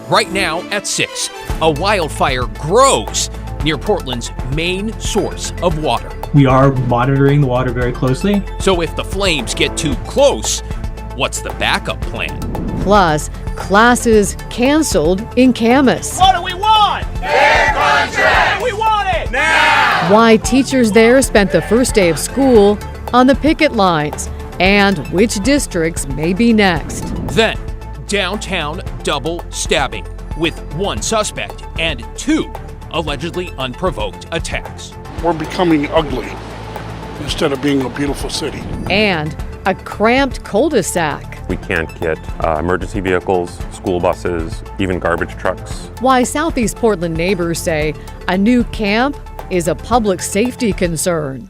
Right now at 6, a wildfire grows near Portland's main source of water. We are monitoring the water very closely. So if the flames get too close, what's the backup plan? Plus, classes canceled in Camas. What do we want? Fair contract! We want it now! Why teachers there spent the first day of school on the picket lines, and which districts may be next. Then, downtown double stabbing with one suspect and 2 allegedly unprovoked attacks. We're becoming ugly instead of being a beautiful city. And a cramped cul-de-sac. We can't get emergency vehicles, school buses, even garbage trucks. Why Southeast Portland neighbors say a new camp is a public safety concern.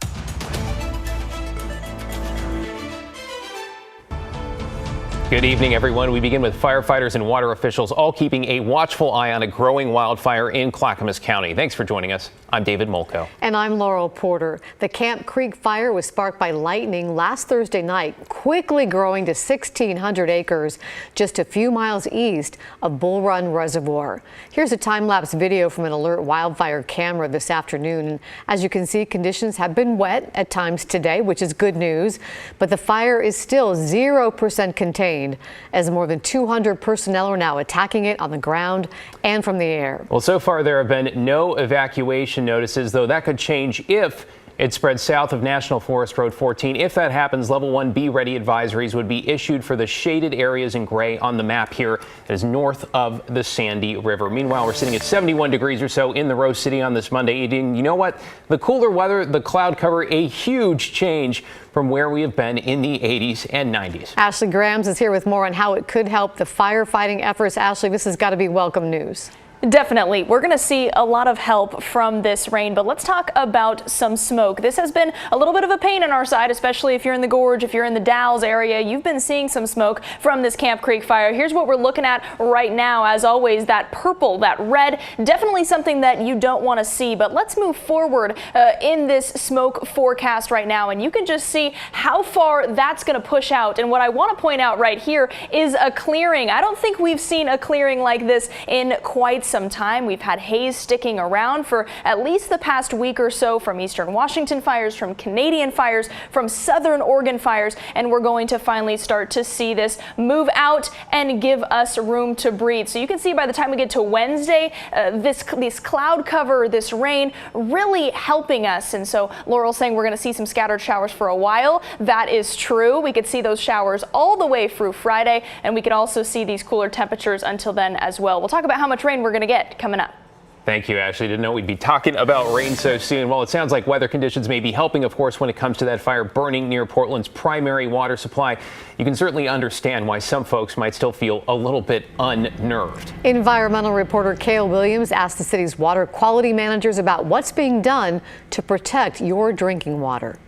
Good evening, everyone. We begin with firefighters and water officials all keeping a watchful eye on a growing wildfire in Clackamas County. Thanks for joining us. I'm David Molko. And I'm Laurel Porter. The Camp Creek fire was sparked by lightning last Thursday night, quickly growing to 1,600 acres just a few miles east of Bull Run Reservoir. Here's a time-lapse video from an alert wildfire camera this afternoon. And as you can see, conditions have been wet at times today, which is good news. But the fire is still 0% contained, as more than 200 personnel are now attacking it on the ground and from the air. Well, so far there have been no evacuation notices, though that could change if it spreads south of National Forest Road 14. If that happens, level 1 Be Ready advisories would be issued for the shaded areas in gray on the map here that is north of the Sandy River. Meanwhile, we're sitting at 71 degrees or so in the Rose City on this Monday. And you know what? The cooler weather, the cloud cover, a huge change from where we have been in the 80s and 90s. Ashley Grams is here with more on how it could help the firefighting efforts. Ashley, this has got to be welcome news. Definitely. We're going to see a lot of help from this rain, but let's talk about some smoke. This has been a little bit of a pain on our side, especially if you're in the gorge, if you're in the Dalles area. You've been seeing some smoke from this Camp Creek fire. Here's what we're looking at right now. As always, that purple, that red, definitely something that you don't want to see. But let's move forward in this smoke forecast right now, and you can just see how far that's going to push out. And what I want to point out right here is a clearing. I don't think we've seen a clearing like this in quite some time. We've had haze sticking around for at least the past week or so from eastern Washington fires, from Canadian fires, from southern Oregon fires, and we're going to finally start to see this move out and give us room to breathe. So you can see by the time we get to Wednesday, this cloud cover, this rain really helping us. And so Laurel's saying we're going to see some scattered showers for a while. That is true. We could see those showers all the way through Friday, and we could also see these cooler temperatures until then as well. We'll talk about how much rain we're going to get coming up. Thank you, Ashley. Didn't know we'd be talking about rain so soon. Well, it sounds like weather conditions may be helping, of course, when it comes to that fire burning near Portland's primary water supply. You can certainly understand why some folks might still feel a little bit unnerved. Environmental reporter Cale Williams asked the city's water quality managers about what's being done to protect your drinking water.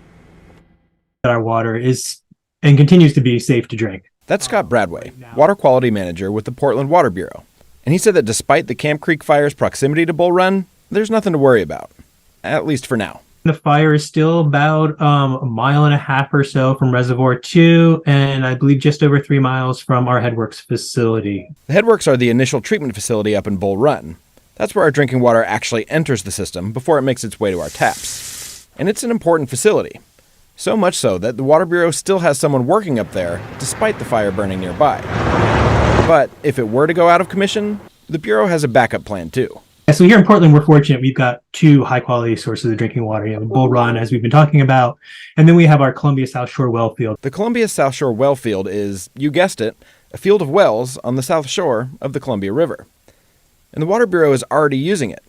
Our water is and continues to be safe to drink. That's Scott Bradway, water quality manager with the Portland Water Bureau. And he said that despite the Camp Creek fire's proximity to Bull Run, there's nothing to worry about, at least for now. The fire is still about a mile and a half or so from Reservoir 2, and I believe just over 3 miles from our Headworks facility. The Headworks are the initial treatment facility up in Bull Run. That's where our drinking water actually enters the system before it makes its way to our taps. And it's an important facility. So much so that the Water Bureau still has someone working up there, despite the fire burning nearby. But if it were to go out of commission, the Bureau has a backup plan too. So here in Portland, we're fortunate. We've got 2 high-quality sources of drinking water. You have Bull Run, as we've been talking about, and then we have our Columbia South Shore well field. The Columbia South Shore well field is, you guessed it, a field of wells on the south shore of the Columbia River. And the Water Bureau is already using it.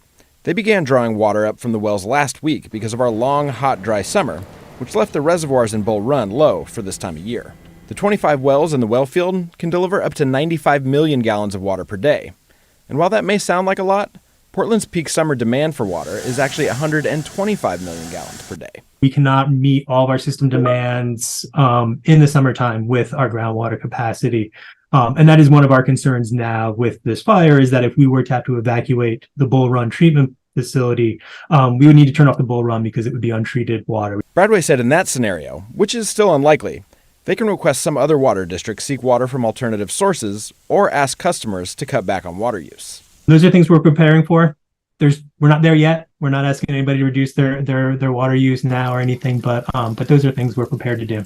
They began drawing water up from the wells last week because of our long, hot, dry summer, which left the reservoirs in Bull Run low for this time of year. The 25 wells in the well field can deliver up to 95 million gallons of water per day. And while that may sound like a lot, Portland's peak summer demand for water is actually 125 million gallons per day. We cannot meet all of our system demands in the summertime with our groundwater capacity. And that is one of our concerns now with this fire, is that if we were to have to evacuate the Bull Run treatment facility, we would need to turn off the Bull Run because it would be untreated water. Bradway said in that scenario, which is still unlikely, They can request some other water districts seek water from alternative sources or ask customers to cut back on water use. Those are things we're preparing for. We're not there yet. We're not asking anybody to reduce their water use now or anything, but those are things we're prepared to do.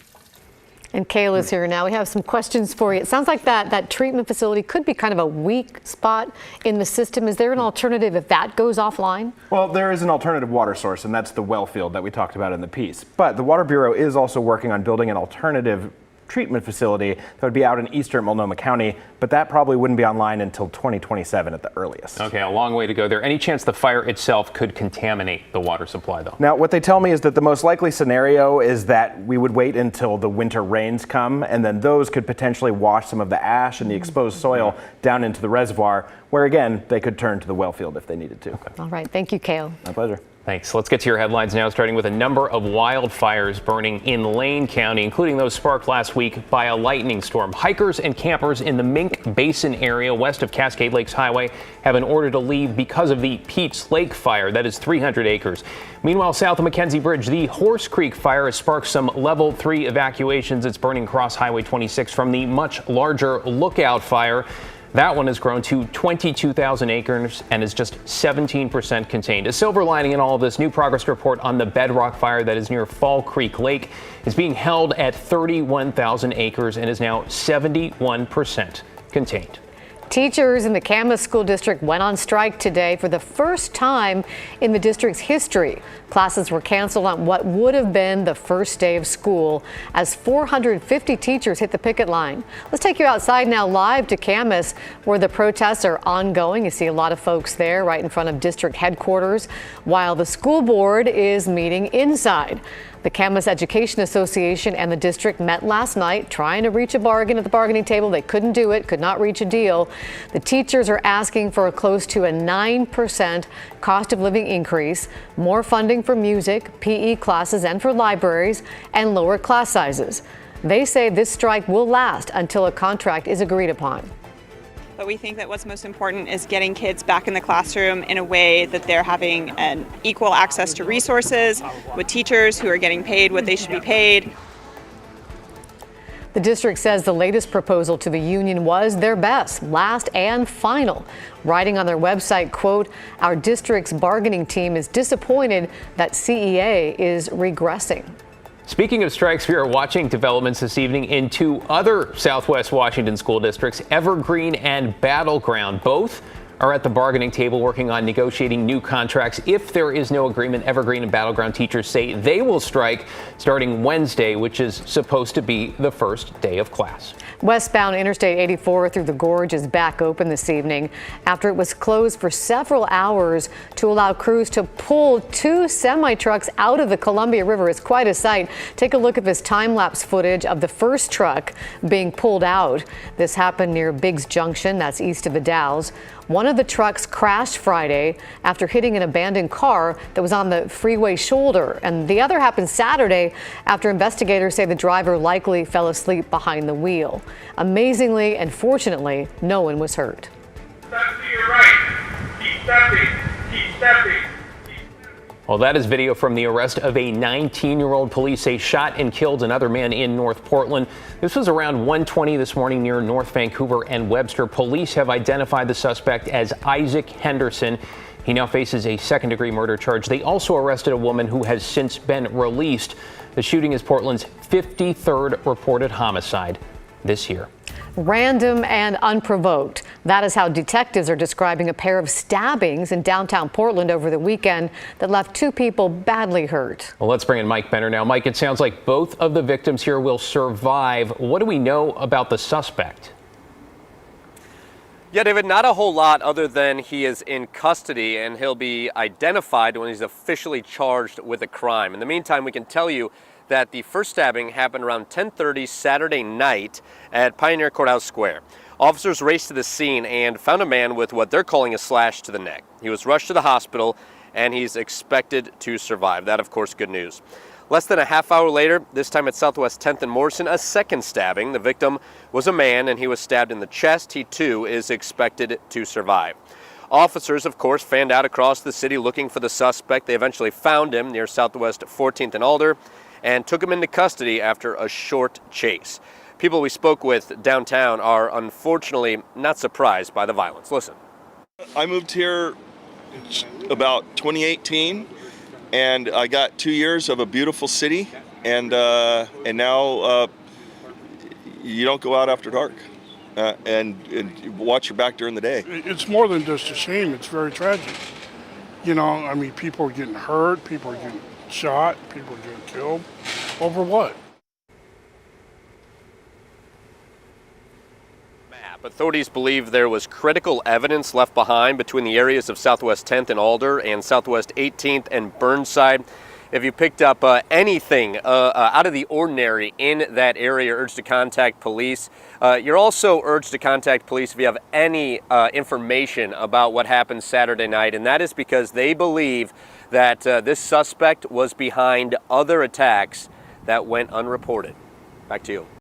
And Kayla's here now. We have some questions for you. It sounds like that treatment facility could be kind of a weak spot in the system. Is there an alternative if that goes offline? Well, there is an alternative water source, and that's the well field that we talked about in the piece. But the Water Bureau is also working on building an alternative treatment facility that would be out in eastern Multnomah County, but that probably wouldn't be online until 2027 at the earliest. Okay, a long way to go there. Any chance the fire itself could contaminate the water supply, though? Now, what they tell me is that the most likely scenario is that we would wait until the winter rains come, and then those could potentially wash some of the ash and the exposed soil down into the reservoir, where again, they could turn to the well field if they needed to. Okay. All right, thank you, Cale. My pleasure. Thanks. Let's get to your headlines now, starting with a number of wildfires burning in Lane County, including those sparked last week by a lightning storm. Hikers and campers in the Mink Basin area west of Cascade Lakes Highway have been ordered to leave because of the Pete's Lake fire. That is 300 acres. Meanwhile, south of Mackenzie Bridge, the Horse Creek fire has sparked some level 3 evacuations. It's burning across Highway 26 from the much larger Lookout fire. That one has grown to 22,000 acres and is just 17% contained. A silver lining in all of this, new progress report on the Bedrock fire that is near Fall Creek Lake is being held at 31,000 acres and is now 71% contained. Teachers in the Camas School District went on strike today for the first time in the district's history. Classes were canceled on what would have been the first day of school as 450 teachers hit the picket line. Let's take you outside now live to Camas, where the protests are ongoing. You see a lot of folks there right in front of district headquarters, while the school board is meeting inside. The Camas Education Association and the district met last night trying to reach a bargain at the bargaining table. They couldn't do it, could not reach a deal. The teachers are asking for close to a 9% cost of living increase, more funding for music, PE classes, and for libraries, and lower class sizes. They say this strike will last until a contract is agreed upon. But we think that what's most important is getting kids back in the classroom in a way that they're having an equal access to resources, with teachers who are getting paid what they should be paid. The district says the latest proposal to the union was their best, last and final. Writing on their website, quote, "Our district's bargaining team is disappointed that CEA is regressing." Speaking of strikes, we are watching developments this evening in two other Southwest Washington school districts, Evergreen and Battleground. Both are at the bargaining table working on negotiating new contracts. If there is no agreement, Evergreen and Battleground teachers say they will strike starting Wednesday, which is supposed to be the first day of class. Westbound Interstate 84 through the Gorge is back open this evening after it was closed for several hours to allow crews to pull 2 semi-trucks out of the Columbia River. It's quite a sight. Take a look at this time-lapse footage of the first truck being pulled out. This happened near Biggs Junction, that's east of the Dalles. One of the trucks crashed Friday after hitting an abandoned car that was on the freeway shoulder, and the other happened Saturday after investigators say the driver likely fell asleep behind the wheel. Amazingly and fortunately, no one was hurt. Step to your right. Keep stepping. Keep stepping. Well, that is video from the arrest of a 19-year-old. Police say shot and killed another man in North Portland. This was around 1:20 this morning near North Vancouver and Webster. Police have identified the suspect as Isaac Henderson. He now faces a second-degree murder charge. They also arrested a woman who has since been released. The shooting is Portland's 53rd reported homicide this year. Random and unprovoked. That is how detectives are describing a pair of stabbings in downtown Portland over the weekend that left 2 people badly hurt. Well, let's bring in Mike Benner now. Mike, it sounds like both of the victims here will survive. What do we know about the suspect? Yeah, David, not a whole lot other than he is in custody and he'll be identified when he's officially charged with a crime. In the meantime, we can tell you that the first stabbing happened around 10:30 Saturday night at Pioneer Courthouse Square. Officers raced to the scene and found a man with what they're calling a slash to the neck. He was rushed to the hospital and he's expected to survive. That, of course, good news. Less than a half hour later, this time at Southwest 10th and Morrison, a second stabbing. The victim was a man and he was stabbed in the chest. He too is expected to survive. Officers, of course, fanned out across the city looking for the suspect. They eventually found him near Southwest 14th and Alder. and took him into custody after a short chase. People we spoke with downtown are unfortunately not surprised by the violence. Listen. I moved here about 2018, and I got 2 years of a beautiful city, and now you don't go out after dark, and watch your back during the day. It's more than just a shame. It's very tragic. You know, I mean, people are getting hurt, people are getting shot, people are getting killed. Over what? Authorities believe there was critical evidence left behind between the areas of Southwest 10th and Alder and Southwest 18th and Burnside. If you picked up anything out of the ordinary in that area, urged to contact police. You're also urged to contact police if you have any information about what happened Saturday night, and that is because they believe that this suspect was behind other attacks that went unreported. Back to you.